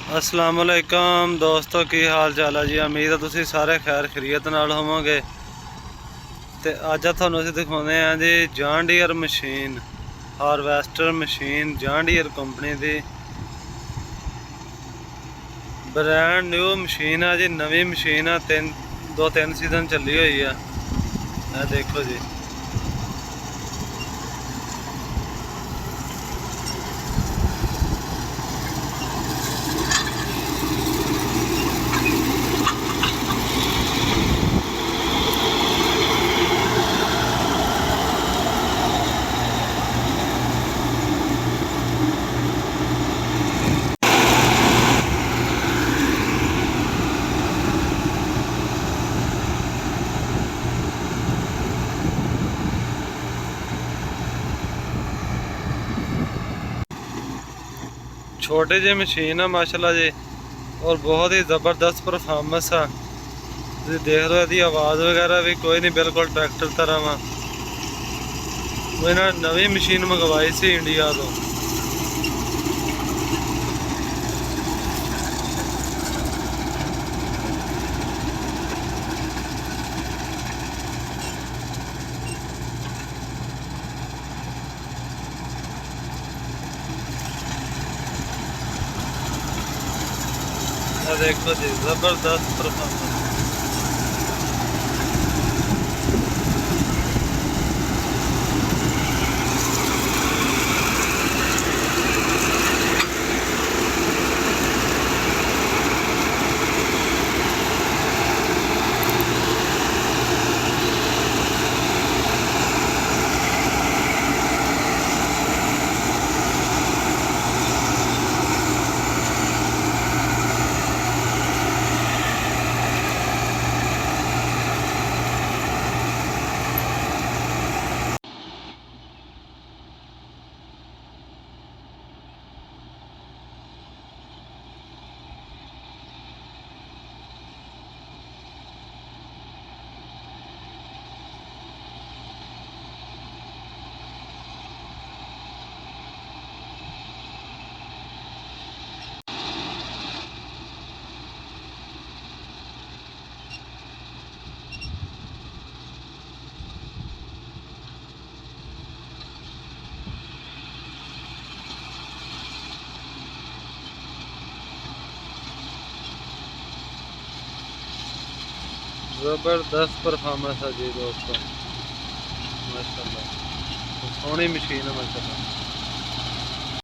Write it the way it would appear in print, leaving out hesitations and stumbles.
अस्सलाम वालेकुम दोस्तों, की हाल चाल है जी। उम्मीद है तुसीं सारे खैर खैरियत नाल होवोगे। ते अज तुहानूं असीं दिखाउने हैं जी John Deere machine, harvester machine John Deere company दी ब्रांड न्यू मशीन है जी। नवी मशीन है, दो तीन सीजन चली हुई है। यह देखो जी, छोटी जी मशीन है माशाल्लाह जी, और बहुत ही ज़बरदस्त परफॉर्मेंस है। तुसीं देख रहे हो, इसकी आवाज़ वगैरह भी कोई नहीं, बिल्कुल ट्रैक्टर तरह वा। वो इन्होंने नवी मशीन मंगवाई सी इंडिया तो। देखो जी, जबरदस्त परफॉर्मेंस। जबरदस्त परफॉर्मेंस है जी दोस्तों, माशाल्लाह। सोहनी मशीन है माशाल्लाह।